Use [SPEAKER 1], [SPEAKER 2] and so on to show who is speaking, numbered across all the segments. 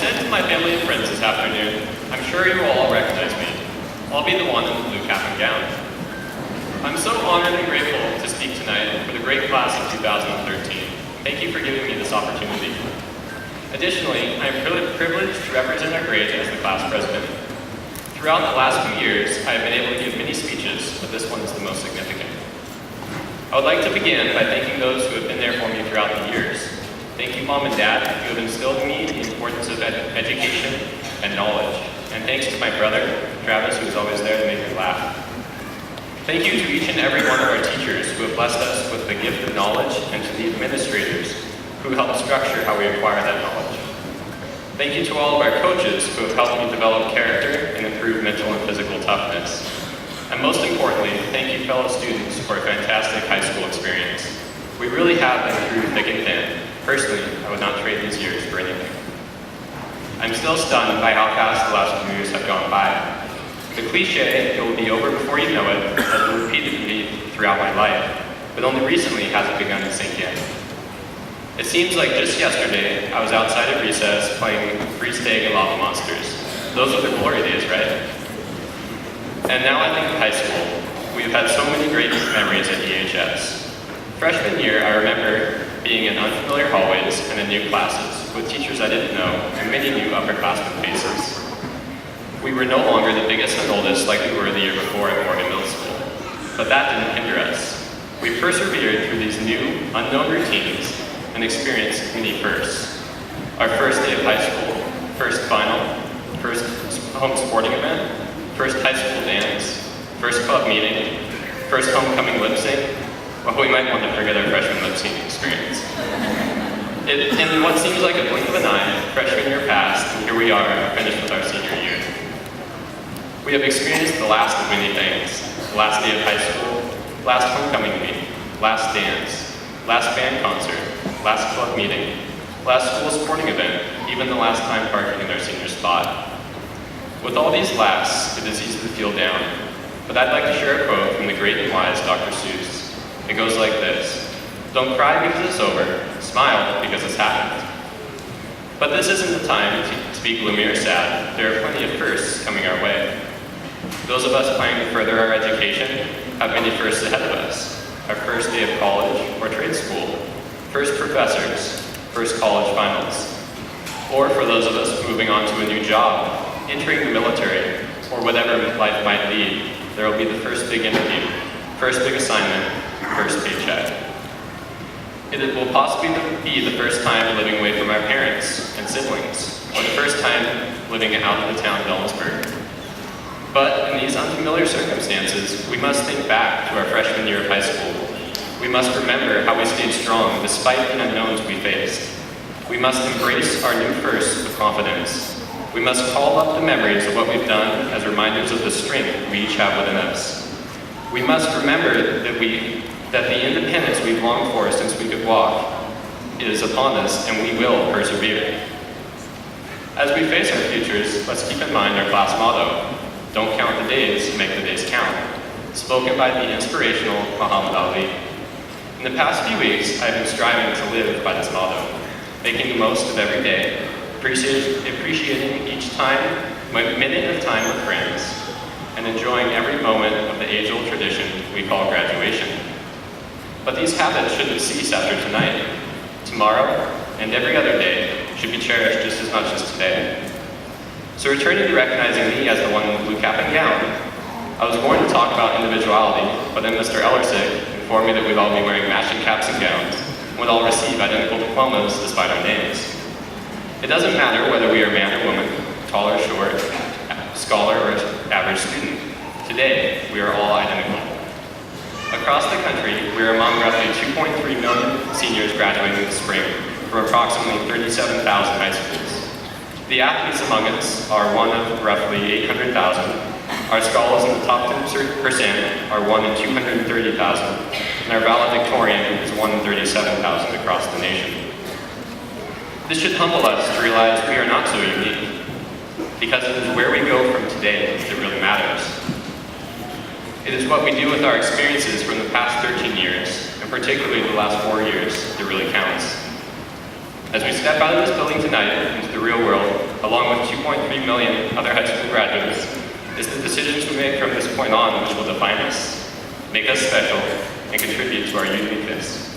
[SPEAKER 1] said to my family and friends this afternoon, I'm sure you will all recognize me. I'll be the one in the blue cap and gown. I'm so honored and grateful to speak tonight for the great class of 2013. Thank you for giving me this opportunity. Additionally, I am privileged to represent our grade as the class president. Throughout the last few years, I have been able to give many speeches, but this one is the most significant. I would like to begin by thanking those who have been there for me throughout the years. Thank you, Mom and Dad, who have instilled in me the importance of education and knowledge. And thanks to my brother, Travis, who is always there to make me laugh. Thank you to each and every one of our teachers who have blessed us with the gift of knowledge, and to the administrators who help structure how we acquire that knowledge. Thank you to all of our coaches who have helped me develop character and improve mental and physical toughness. And most importantly, thank you fellow students for a fantastic high school experience. We really have been through thick and thin. Personally, I would not trade these years for anything. I'm still stunned by how fast the last few years have gone by. The cliche, it will be over before you know it, has been repeated to me throughout my life, but only recently has it begun to sink in. It seems like just yesterday, I was outside at recess playing freeze tag and lava monsters. Those are the glory days, right? And now I think of high school. We've had so many great memories at EHS. Freshman year, I remember being in unfamiliar hallways and in new classes, with teachers I didn't know, and many new upperclassmen faces. We were no longer the biggest and oldest like we were the year before at Morgan Middle School, but that didn't hinder us. We persevered through these new, unknown routines and experienced many firsts. Our first day of high school, first final, first home sporting event, first high school dance, first club meeting, first homecoming lip sync. Well, we might want to forget our freshman lip sync experience. In what seems like a blink of an eye, freshman year passed, and here we are, finished with our senior year. We have experienced the last of many things. The last day of high school, last homecoming week, last dance, last band concert, last club meeting, last school sporting event, even the last time parking in our senior spot. With all these lasts, it is easy to feel down, but I'd like to share a quote from the great and wise Dr. Seuss. It goes like this: "Don't cry because it's over, smile because it's happened." But this isn't the time to be gloomy or sad. There are plenty of firsts coming our way. Those of us planning to further our education have many firsts ahead of us. Our first day of college or trade school, first professors, first college finals. Or for those of us moving on to a new job, entering the military, or whatever life might lead, there will be the first big interview, first big assignment, first paycheck. It will possibly be the first time living away from our parents and siblings, or the first time living out in the town of Ellensburg. But in these unfamiliar circumstances, we must think back to our freshman year of high school. We must remember how we stayed strong despite the unknowns we faced. We must embrace our new firsts with confidence. We must call up the memories of what we've done as reminders of the strength we each have within us. We must remember that the independence we've longed for since we could walk is upon us, and we will persevere. As we face our futures, let's keep in mind our class motto: "Don't count the days, make the days count," spoken by the inspirational Muhammad Ali. In the past few weeks, I've been striving to live by this motto, making the most of every day, appreciating each minute of time with friends, and enjoying every moment of the age-old tradition we call graduation. But these habits shouldn't cease after tonight. Tomorrow, and every other day, should be cherished just as much as today. So returning to recognizing me as the one in the blue cap and gown, I was going to talk about individuality, but then Mr. Ellensburg informed me that we'd all be wearing matching caps and gowns, and would all receive identical diplomas despite our names. It doesn't matter whether we are man or woman, tall or short, scholar or average student. Today, we are all identical. Across the country, we are among roughly 2.3 million seniors graduating this spring from approximately 37,000 high schools. The athletes among us are one of roughly 800,000. Our scholars in the top 10% are 1 in 230,000, and our valedictorian is 1 in 37,000 across the nation. This should humble us to realize we are not so unique, because it is where we go from today that really matters. It is what we do with our experiences from the past 13 years, and particularly the last 4 years, that really counts. As we step out of this building tonight into the real world, other high school graduates is the decisions we make from this point on which will define us, make us special, and contribute to our uniqueness.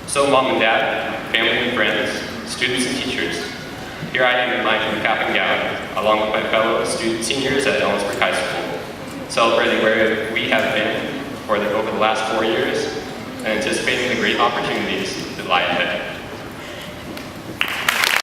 [SPEAKER 1] So Mom and Dad, family and friends, students and teachers, here I am in my blue cap and gown, along with my fellow seniors at Ellensburg High School, celebrating where we have been over the last 4 years and anticipating the great opportunities that lie ahead.